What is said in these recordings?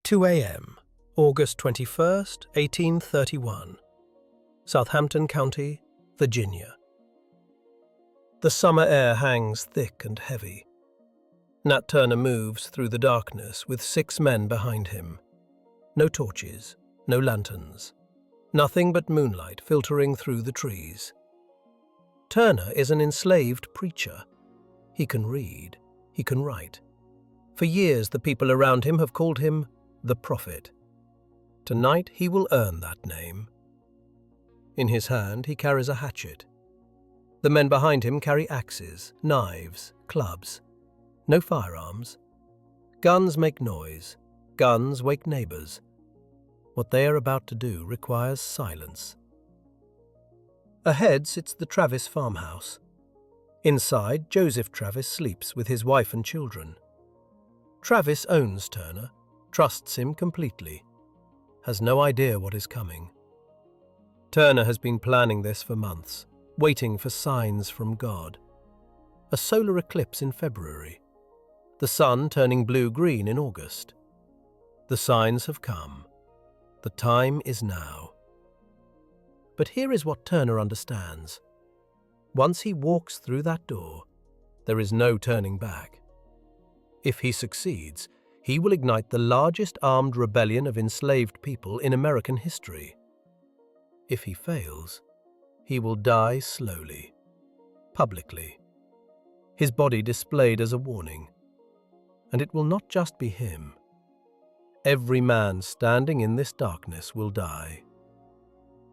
2 a.m., August 21st, 1831. Southampton County, Virginia. The summer air hangs thick and heavy. Nat Turner moves through the darkness with 6 men behind him. No torches, no lanterns. Nothing but moonlight filtering through the trees. Turner is an enslaved preacher. He can read, he can write. For years the people around him have called him the Prophet. Tonight he will earn that name. In his hand he carries a hatchet. The men behind him carry axes, knives, clubs. No firearms. Guns make noise. Guns wake neighbors. What they are about to do requires silence. Ahead sits the Travis farmhouse. Inside, Joseph Travis sleeps with his wife and children. Travis owns Turner, trusts him completely, has no idea what is coming. Turner has been planning this for months, waiting for signs from God. A solar eclipse in February. The sun turning blue-green in August. The signs have come. The time is now. But here is what Turner understands. Once he walks through that door, there is no turning back. If he succeeds, he will ignite the largest armed rebellion of enslaved people in American history. If he fails, he will die slowly, publicly, his body displayed as a warning. And it will not just be him. Every man standing in this darkness will die.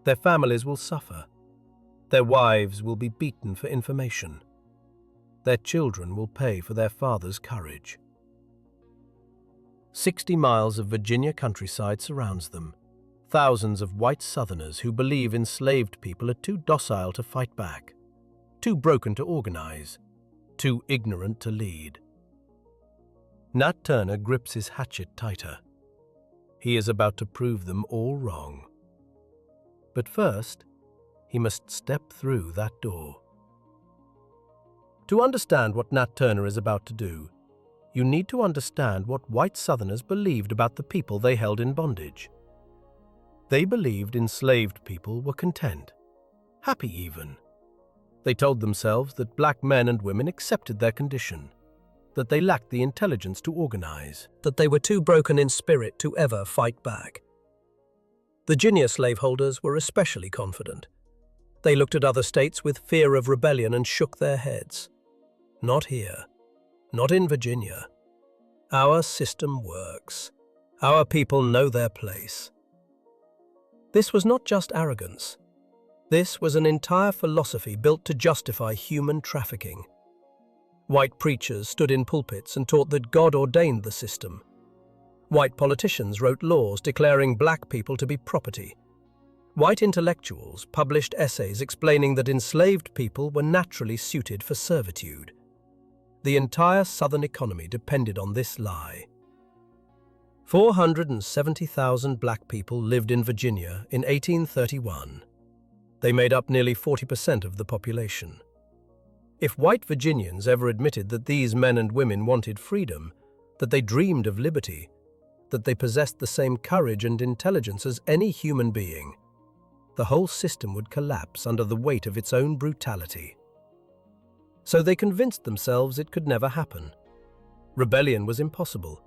Their families will suffer. Their wives will be beaten for information. Their children will pay for their father's courage. 60 miles of Virginia countryside surrounds them. Thousands of white Southerners who believe enslaved people are too docile to fight back, too broken to organize, too ignorant to lead. Nat Turner grips his hatchet tighter. He is about to prove them all wrong. But first, he must step through that door. To understand what Nat Turner is about to do, you need to understand what white Southerners believed about the people they held in bondage. They believed enslaved people were content, happy even. They told themselves that black men and women accepted their condition, that they lacked the intelligence to organize, that they were too broken in spirit to ever fight back. Virginia slaveholders were especially confident. They looked at other states with fear of rebellion and shook their heads. Not here. Not in Virginia. Our system works. Our people know their place. This was not just arrogance. This was an entire philosophy built to justify human trafficking. White preachers stood in pulpits and taught that God ordained the system. White politicians wrote laws declaring black people to be property. White intellectuals published essays explaining that enslaved people were naturally suited for servitude. The entire Southern economy depended on this lie. 470,000 black people lived in Virginia in 1831. They made up nearly 40% of the population. If white Virginians ever admitted that these men and women wanted freedom, that they dreamed of liberty, that they possessed the same courage and intelligence as any human being, the whole system would collapse under the weight of its own brutality. So they convinced themselves it could never happen. Rebellion was impossible.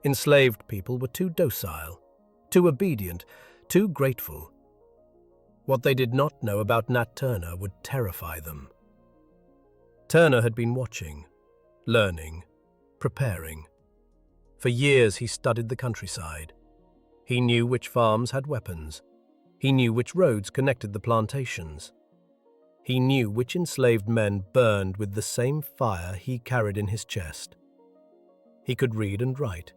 Enslaved people were too docile, too obedient, too grateful. What they did not know about Nat Turner would terrify them. Turner had been watching, learning, preparing. For years he studied the countryside. He knew which farms had weapons. He knew which roads connected the plantations. He knew which enslaved men burned with the same fire he carried in his chest. He could read and write.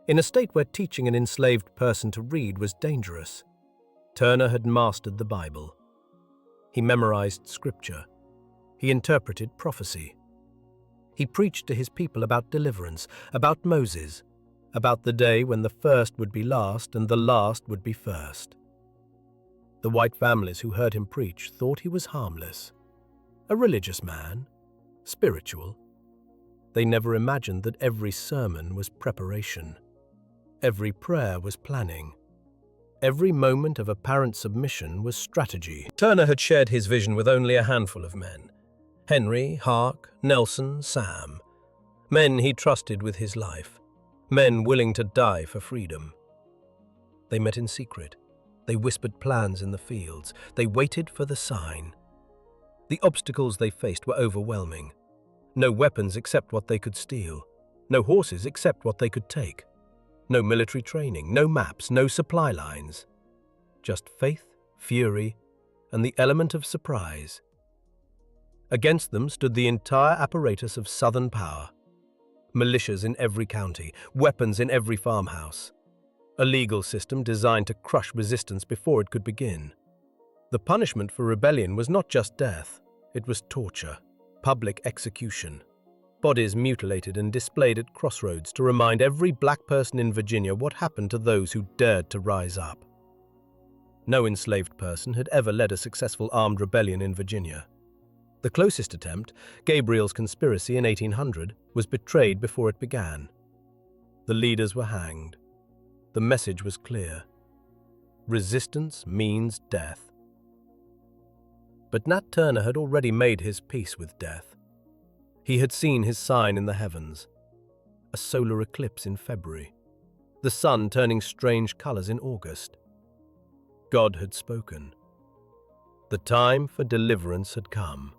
In a state where teaching an enslaved person to read was dangerous, Turner had mastered the Bible. He memorized scripture. He interpreted prophecy. He preached to his people about deliverance, about Moses, about the day when the first would be last and the last would be first. The white families who heard him preach thought he was harmless, a religious man, spiritual. They never imagined that every sermon was preparation. Every prayer was planning. Every moment of apparent submission was strategy. Turner had shared his vision with only a handful of men. Henry, Hark, Nelson, Sam. Men he trusted with his life. Men willing to die for freedom. They met in secret. They whispered plans in the fields. They waited for the sign. The obstacles they faced were overwhelming. No weapons except what they could steal. No horses except what they could take. No military training, no maps, no supply lines. Just faith, fury, and the element of surprise. Against them stood the entire apparatus of Southern power. Militias in every county, weapons in every farmhouse. A legal system designed to crush resistance before it could begin. The punishment for rebellion was not just death, it was torture, public execution. Bodies mutilated and displayed at crossroads to remind every black person in Virginia what happened to those who dared to rise up. No enslaved person had ever led a successful armed rebellion in Virginia. The closest attempt, Gabriel's conspiracy in 1800, was betrayed before it began. The leaders were hanged. The message was clear. Resistance means death. But Nat Turner had already made his peace with death. He had seen his sign in the heavens, a solar eclipse in February, the sun turning strange colors in August. God had spoken. The time for deliverance had come.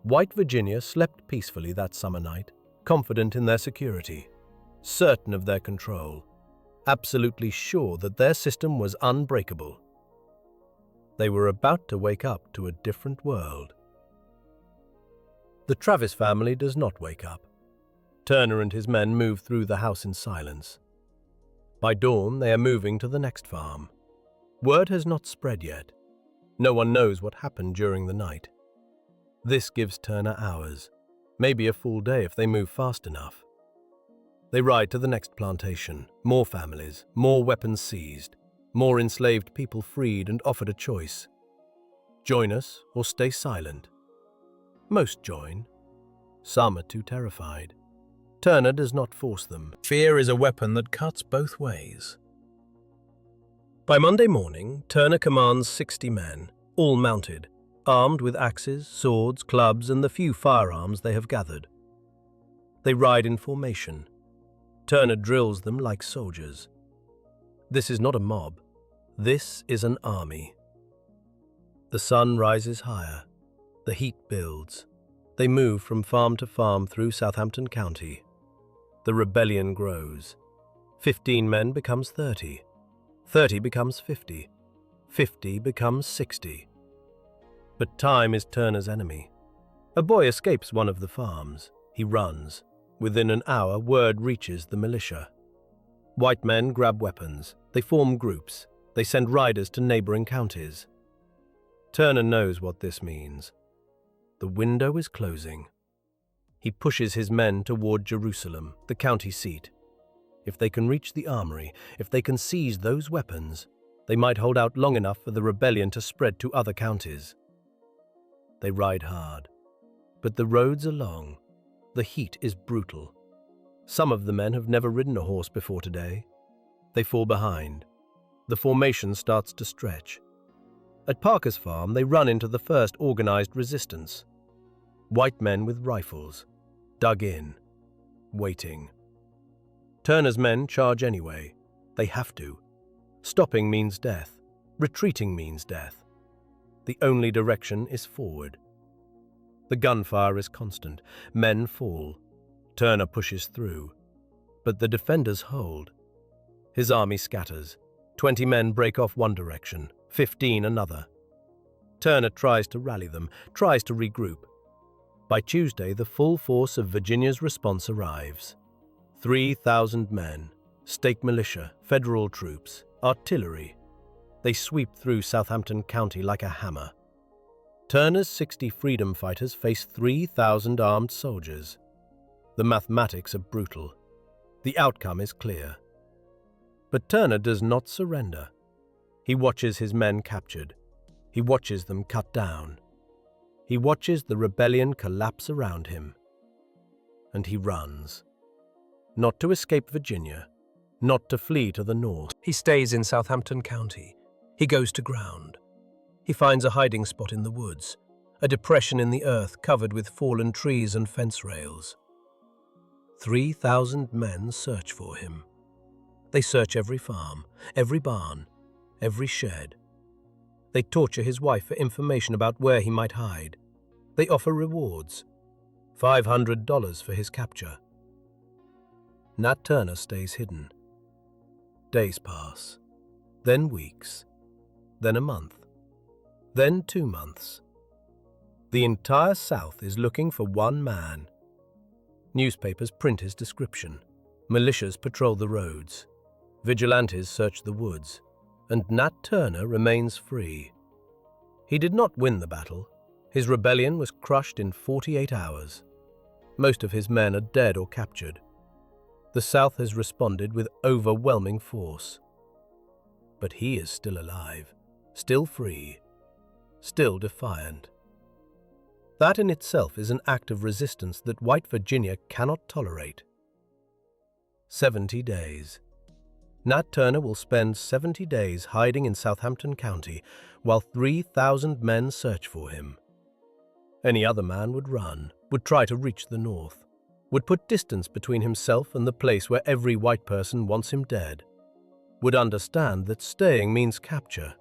White Virginia slept peacefully that summer night, confident in their security, certain of their control, absolutely sure that their system was unbreakable. They were about to wake up to a different world. The Travis family does not wake up. Turner and his men move through the house in silence. By dawn, they are moving to the next farm. Word has not spread yet. No one knows what happened during the night. This gives Turner hours, maybe a full day if they move fast enough. They ride to the next plantation, more families, more weapons seized, more enslaved people freed and offered a choice. Join us or stay silent. Most join. Some are too terrified. Turner does not force them. Fear is a weapon that cuts both ways. By Monday morning, Turner commands 60 men, all mounted, armed with axes, swords, clubs, and the few firearms they have gathered. They ride in formation. Turner drills them like soldiers. This is not a mob. This is an army. The sun rises higher. The heat builds. They move from farm to farm through Southampton County. The rebellion grows. 15 men becomes 30. 30 becomes 50. 50 becomes 60. But time is Turner's enemy. A boy escapes one of the farms. He runs. Within an hour, word reaches the militia. White men grab weapons. They form groups. They send riders to neighboring counties. Turner knows what this means. The window is closing. He pushes his men toward Jerusalem, the county seat. If they can reach the armory, if they can seize those weapons, they might hold out long enough for the rebellion to spread to other counties. They ride hard. But the roads are long. The heat is brutal. Some of the men have never ridden a horse before today. They fall behind. The formation starts to stretch. At Parker's farm, they run into the first organized resistance. White men with rifles, dug in, waiting. Turner's men charge anyway. They have to. Stopping means death. Retreating means death. The only direction is forward. The gunfire is constant. Men fall. Turner pushes through. But the defenders hold. His army scatters. 20 men break off one direction, 15 another. Turner tries to rally them, tries to regroup. By Tuesday, the full force of Virginia's response arrives. 3,000 men, state militia, federal troops, artillery. They sweep through Southampton County like a hammer. Turner's 60 freedom fighters face 3,000 armed soldiers. The mathematics are brutal. The outcome is clear. But Turner does not surrender. He watches his men captured. He watches them cut down. He watches the rebellion collapse around him. And he runs. not to escape Virginia, not to flee to the north. He stays in Southampton County. He goes to ground. He finds a hiding spot in the woods, a depression in the earth covered with fallen trees and fence rails. 3,000 men search for him. They search every farm, every barn, every shed. They torture his wife for information about where he might hide. They offer rewards, $500 for his capture. Nat Turner stays hidden. Days pass, then weeks, then a month, then 2 months. The entire South is looking for one man. Newspapers print his description. Militias patrol the roads. Vigilantes search the woods. And Nat Turner remains free. He did not win the battle. His rebellion was crushed in 48 hours. Most of his men are dead or captured. The South has responded with overwhelming force. But he is still alive, still free, still defiant. That in itself is an act of resistance that white Virginia cannot tolerate. 70 days. Nat Turner will spend 70 days hiding in Southampton County while 3,000 men search for him. Any other man would run, would try to reach the north, would put distance between himself and the place where every white person wants him dead, would understand that staying means capture,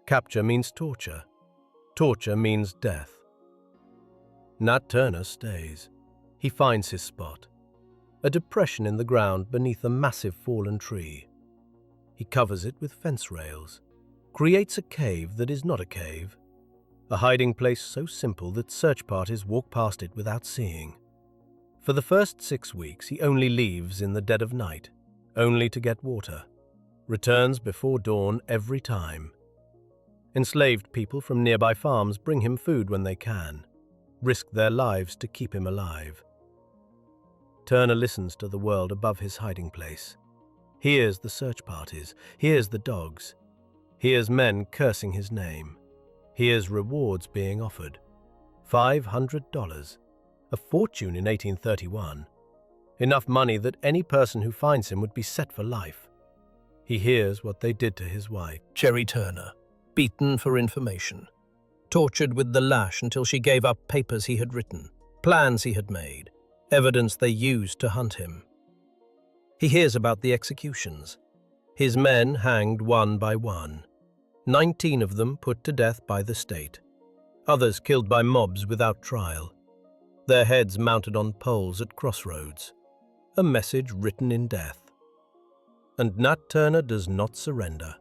capture means torture, torture means death. Nat Turner stays. He finds his spot, a depression in the ground beneath a massive fallen tree. He covers it with fence rails, creates a cave that is not a cave, a hiding place so simple that search parties walk past it without seeing. For the first 6 weeks, he only leaves in the dead of night, only to get water, returns before dawn every time. Enslaved people from nearby farms bring him food when they can, risk their lives to keep him alive. Turner listens to the world above his hiding place. Hears the search parties, hears the dogs, hears men cursing his name, hears rewards being offered. $500, a fortune in 1831, enough money that any person who finds him would be set for life. He hears what they did to his wife, Cherry Turner, beaten for information, tortured with the lash until she gave up papers he had written, plans he had made, evidence they used to hunt him. He hears about the executions. His men hanged one by one. 19 of them put to death by the state. Others killed by mobs without trial. Their heads mounted on poles at crossroads. A message written in death. And Nat Turner does not surrender.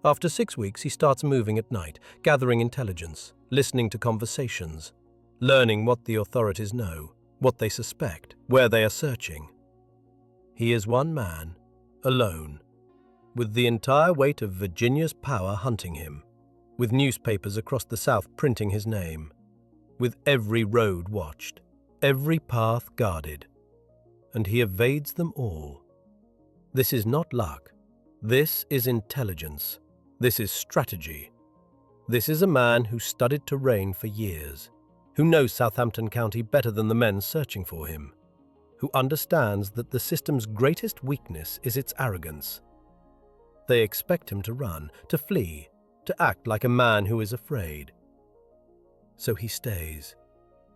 After 6 weeks, he starts moving at night, gathering intelligence, listening to conversations, learning what the authorities know, what they suspect, where they are searching. He is one man, alone, with the entire weight of Virginia's power hunting him, with newspapers across the South printing his name, with every road watched, every path guarded, and he evades them all. This is not luck. This is intelligence. This is strategy. This is a man who studied terrain for years, who knows Southampton County better than the men searching for him, who understands that the system's greatest weakness is its arrogance. They expect him to run, to flee, to act like a man who is afraid. So he stays,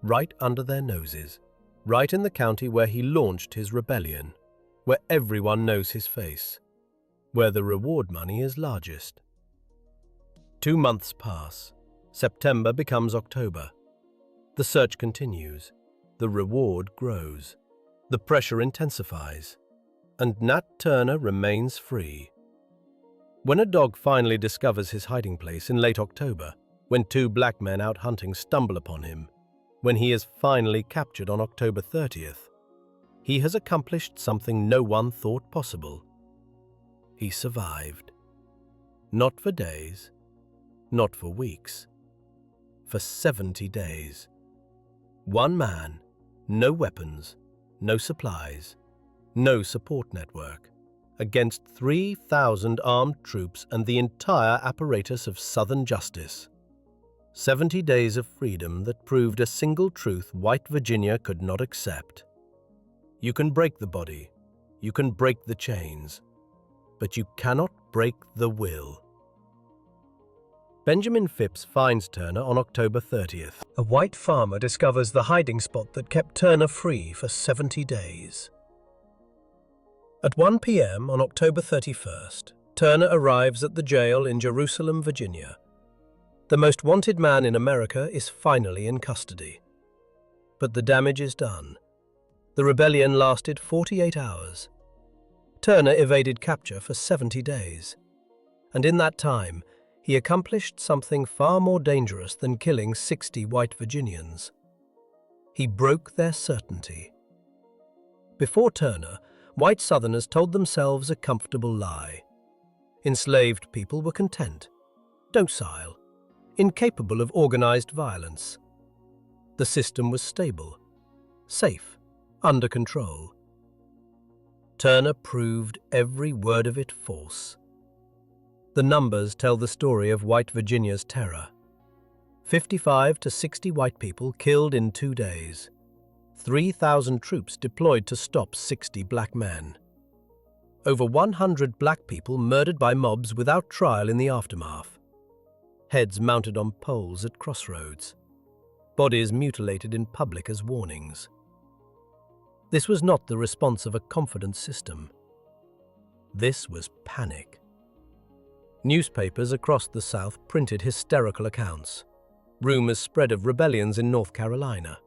right under their noses, right in the county where he launched his rebellion, where everyone knows his face, where the reward money is largest. 2 months pass. September becomes October. The search continues. The reward grows. The pressure intensifies. And Nat Turner remains free. When a dog finally discovers his hiding place in late October, when 2 black men out hunting stumble upon him, when he is finally captured on October 30th, he has accomplished something no one thought possible. He survived. Not for days, not for weeks, for 70 days. One man, no weapons, no supplies, no support network, against 3,000 armed troops and the entire apparatus of Southern justice. 70 days of freedom that proved a single truth white Virginia could not accept. You can break the body, You can break the chains, but you cannot break the will. Benjamin Phipps finds Turner on October 30th. A white farmer discovers the hiding spot that kept Turner free for 70 days. At 1 p.m. on October 31st, Turner arrives at the jail in Jerusalem, Virginia. The most wanted man in America is finally in custody. But the damage is done. The rebellion lasted 48 hours. Turner evaded capture for 70 days. And in that time, he accomplished something far more dangerous than killing 60 white Virginians. He broke their certainty. Before Turner, white Southerners told themselves a comfortable lie. Enslaved people were content, docile, incapable of organized violence. The system was stable, safe, under control. Turner proved every word of it false. The numbers tell the story of white Virginia's terror. 55 to 60 white people killed in 2 days. 3,000 troops deployed to stop 60 black men. Over 100 black people murdered by mobs without trial in the aftermath. Heads mounted on poles at crossroads. Bodies mutilated in public as warnings. This was not the response of a confident system. This was panic. Newspapers across the South printed hysterical accounts. Rumors spread of rebellions in North Carolina.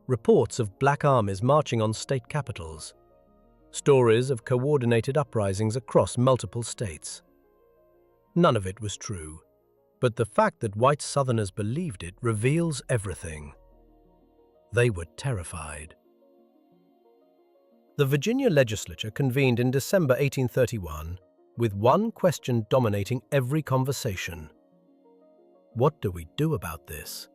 Reports of black armies marching on state capitals. Stories of coordinated uprisings across multiple states. None of it was true, but the fact that white Southerners believed it reveals everything. They were terrified. The Virginia legislature convened in December 1831 with one question dominating every conversation. What do we do about this?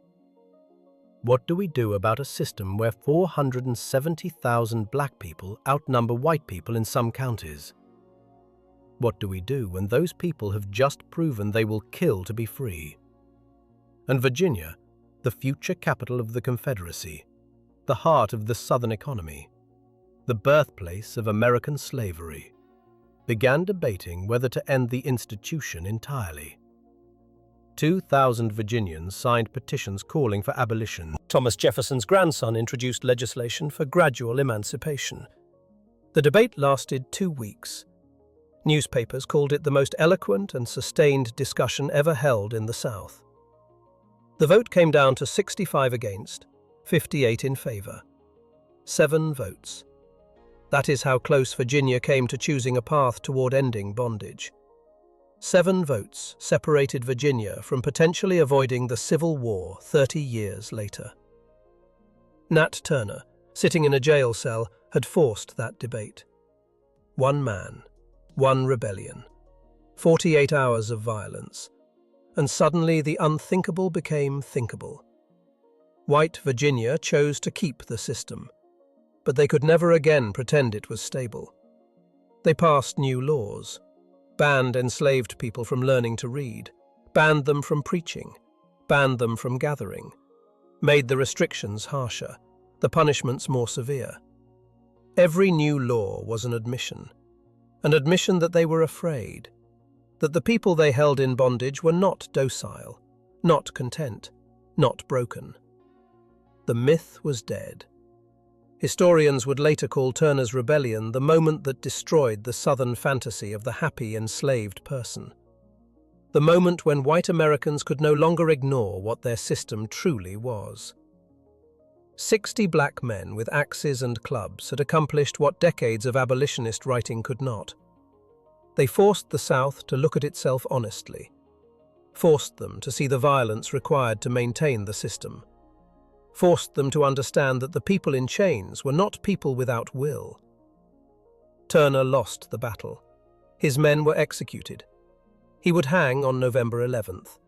What do we do about a system where 470,000 black people outnumber white people in some counties? What do we do when those people have just proven they will kill to be free? And Virginia, the future capital of the Confederacy, the heart of the Southern economy, the birthplace of American slavery, began debating whether to end the institution entirely. 2,000 Virginians signed petitions calling for abolition. Thomas Jefferson's grandson introduced legislation for gradual emancipation. The debate lasted 2 weeks. Newspapers called it the most eloquent and sustained discussion ever held in the South. The vote came down to 65 against, 58 in favor. 7 votes. That is how close Virginia came to choosing a path toward ending bondage. 7 votes separated Virginia from potentially avoiding the Civil War 30 years later. Nat Turner, sitting in a jail cell, had forced that debate. 1 man, 1 rebellion, 48 hours of violence, and suddenly the unthinkable became thinkable. White Virginia chose to keep the system, but they could never again pretend it was stable. They passed new laws, banned enslaved people from learning to read, banned them from preaching, banned them from gathering, made the restrictions harsher, the punishments more severe. Every new law was an admission that they were afraid, that the people they held in bondage were not docile, not content, not broken. The myth was dead. Historians would later call Turner's rebellion the moment that destroyed the Southern fantasy of the happy enslaved person. The moment when white Americans could no longer ignore what their system truly was. 60 black men with axes and clubs had accomplished what decades of abolitionist writing could not. They forced the South to look at itself honestly, forced them to see the violence required to maintain the system, forced them to understand that the people in chains were not people without will. Turner lost the battle. His men were executed. He would hang on November 11th.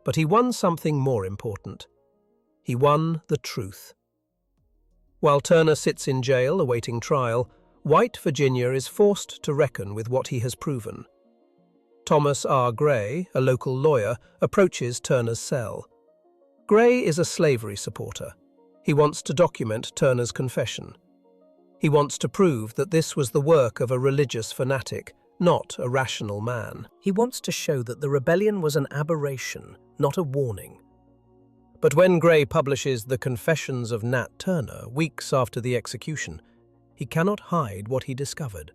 But he won something more important. He won the truth. While Turner sits in jail awaiting trial, white Virginia is forced to reckon with what he has proven. Thomas R. Gray, a local lawyer, approaches Turner's cell. Gray is a slavery supporter. He wants to document Turner's confession. He wants to prove that this was the work of a religious fanatic, not a rational man. He wants to show that the rebellion was an aberration, not a warning. But when Gray publishes The Confessions of Nat Turner weeks after the execution, he cannot hide what he discovered.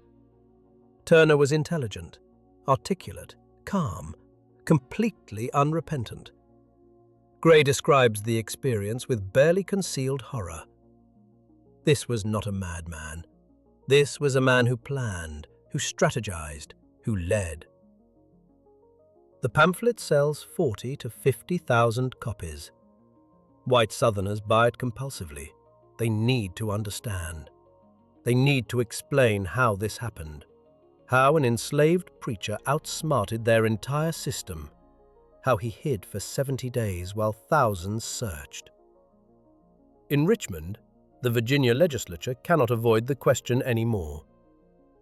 Turner was intelligent, articulate, calm, completely unrepentant. Gray describes the experience with barely concealed horror. This was not a madman. This was a man who planned, who strategized, who led. The pamphlet sells 40 to 50,000 copies. White Southerners buy it compulsively. They need to understand. They need to explain how this happened, how an enslaved preacher outsmarted their entire system, how he hid for 70 days while thousands searched. In Richmond, the Virginia legislature cannot avoid the question anymore.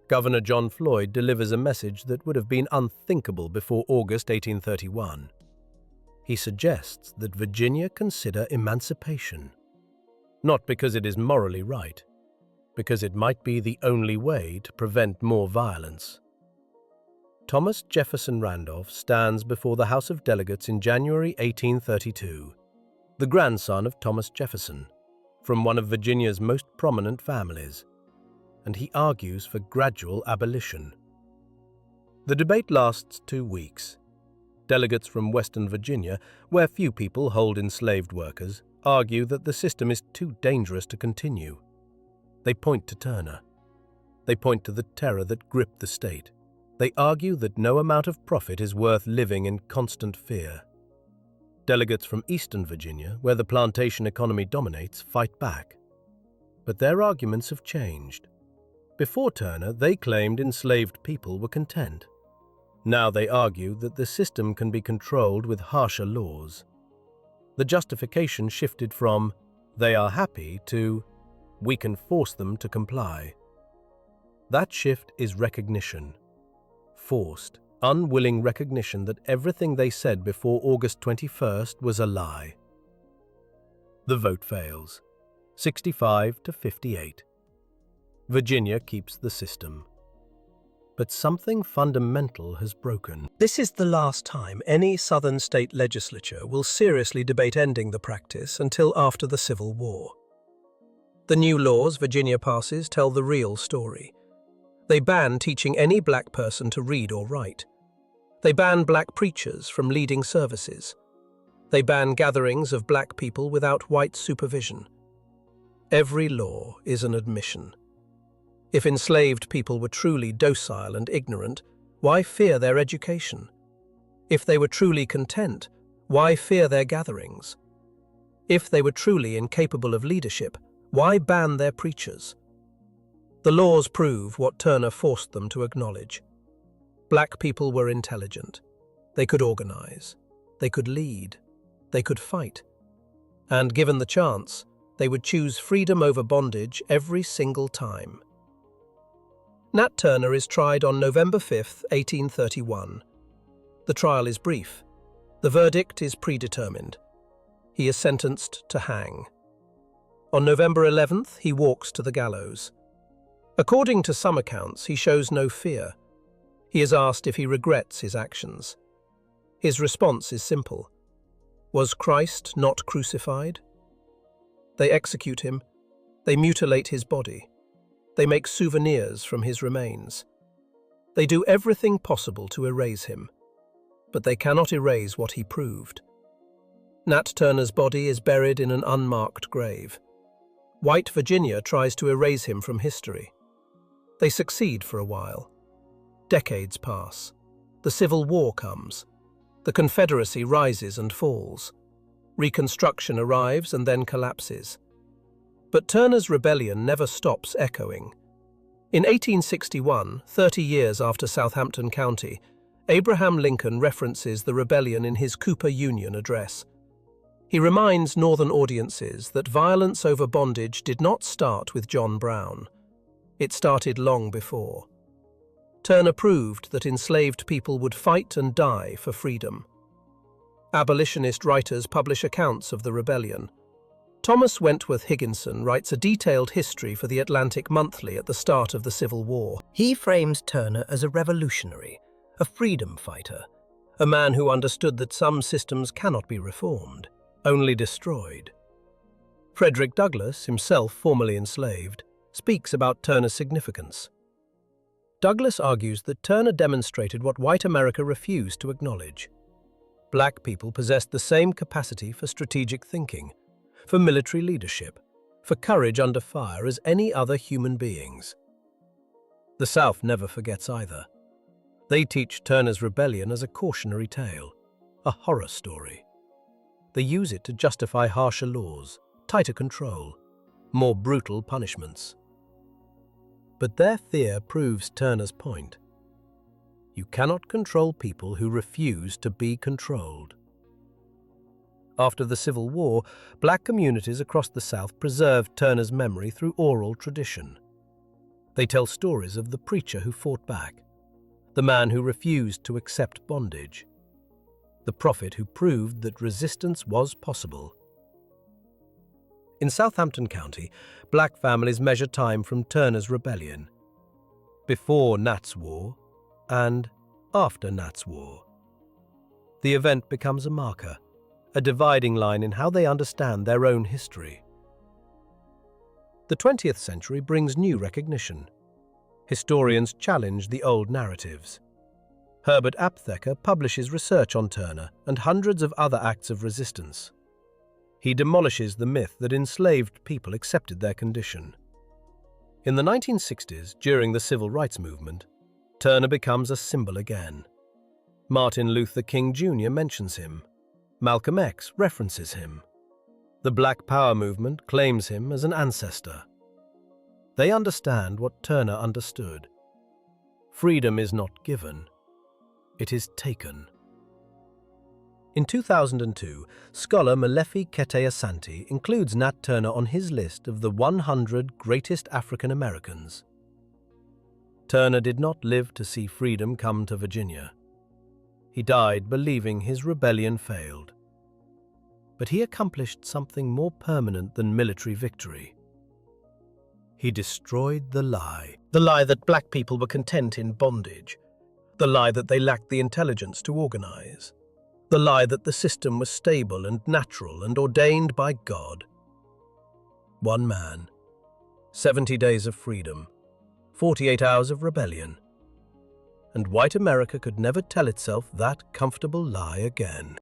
Governor John Floyd delivers a message that would have been unthinkable before August 1831. He suggests that Virginia consider emancipation, not because it is morally right, because it might be the only way to prevent more violence. Thomas Jefferson Randolph stands before the House of Delegates in January 1832, the grandson of Thomas Jefferson, from one of Virginia's most prominent families, and he argues for gradual abolition. The debate lasts 2 weeks. Delegates from Western Virginia, where few people hold enslaved workers, argue that the system is too dangerous to continue. They point to Turner. They point to the terror that gripped the state. They argue that no amount of profit is worth living in constant fear. Delegates from Eastern Virginia, where the plantation economy dominates, fight back. But their arguments have changed. Before Turner, they claimed enslaved people were content. Now they argue that the system can be controlled with harsher laws. The justification shifted from, "they are happy," to, "we can force them to comply." That shift is recognition. Forced, unwilling recognition that everything they said before August 21st was a lie. The vote fails, 65 to 58. Virginia keeps the system. But something fundamental has broken. This is the last time any Southern state legislature will seriously debate ending the practice until after the Civil War. The new laws Virginia passes tell the real story. They ban teaching any black person to read or write. They ban black preachers from leading services. They ban gatherings of black people without white supervision. Every law is an admission. If enslaved people were truly docile and ignorant, why fear their education? If they were truly content, why fear their gatherings? If they were truly incapable of leadership, why ban their preachers? The laws prove what Turner forced them to acknowledge. Black people were intelligent. They could organize. They could lead. They could fight. And given the chance, they would choose freedom over bondage every single time. Nat Turner is tried on November 5, 1831. The trial is brief. The verdict is predetermined. He is sentenced to hang. On November 11th, he walks to the gallows. According to some accounts, he shows no fear. He is asked if he regrets his actions. His response is simple. Was Christ not crucified? They execute him. They mutilate his body. They make souvenirs from his remains. They do everything possible to erase him, but they cannot erase what he proved. Nat Turner's body is buried in an unmarked grave. White Virginia tries to erase him from history. They succeed for a while. Decades pass. The Civil War comes. The Confederacy rises and falls. Reconstruction arrives and then collapses. But Turner's rebellion never stops echoing. In 1861, 30 years after Southampton County, Abraham Lincoln references the rebellion in his Cooper Union address. He reminds Northern audiences that violence over bondage did not start with John Brown. It started long before. Turner proved that enslaved people would fight and die for freedom. Abolitionist writers publish accounts of the rebellion. Thomas Wentworth Higginson writes a detailed history for the Atlantic Monthly at the start of the Civil War. He frames Turner as a revolutionary, a freedom fighter, a man who understood that some systems cannot be reformed, only destroyed. Frederick Douglass, himself formerly enslaved, speaks about Turner's significance. Douglass argues that Turner demonstrated what white America refused to acknowledge. Black people possessed the same capacity for strategic thinking, for military leadership, for courage under fire as any other human beings. The South never forgets either. They teach Turner's rebellion as a cautionary tale, a horror story. They use it to justify harsher laws, tighter control, more brutal punishments. But their fear proves Turner's point. You cannot control people who refuse to be controlled. After the Civil War, black communities across the South preserved Turner's memory through oral tradition. They tell stories of the preacher who fought back, the man who refused to accept bondage, the prophet who proved that resistance was possible. In Southampton County, black families measure time from Turner's rebellion, before Nat's War and after Nat's War. The event becomes a marker, a dividing line in how they understand their own history. The 20th century brings new recognition. Historians challenge the old narratives. Herbert Aptheker publishes research on Turner and hundreds of other acts of resistance. He demolishes the myth that enslaved people accepted their condition. In the 1960s, during the Civil Rights Movement, Turner becomes a symbol again. Martin Luther King Jr. mentions him. Malcolm X references him. The Black Power movement claims him as an ancestor. They understand what Turner understood. Freedom is not given, it is taken. In 2002, scholar Molefi Kete-Asante includes Nat Turner on his list of the 100 greatest African Americans. Turner did not live to see freedom come to Virginia. He died believing his rebellion failed. But he accomplished something more permanent than military victory. He destroyed the lie that black people were content in bondage, the lie that they lacked the intelligence to organize, the lie that the system was stable and natural and ordained by God. One man, 70 days of freedom, 48 hours of rebellion, and white America could never tell itself that comfortable lie again.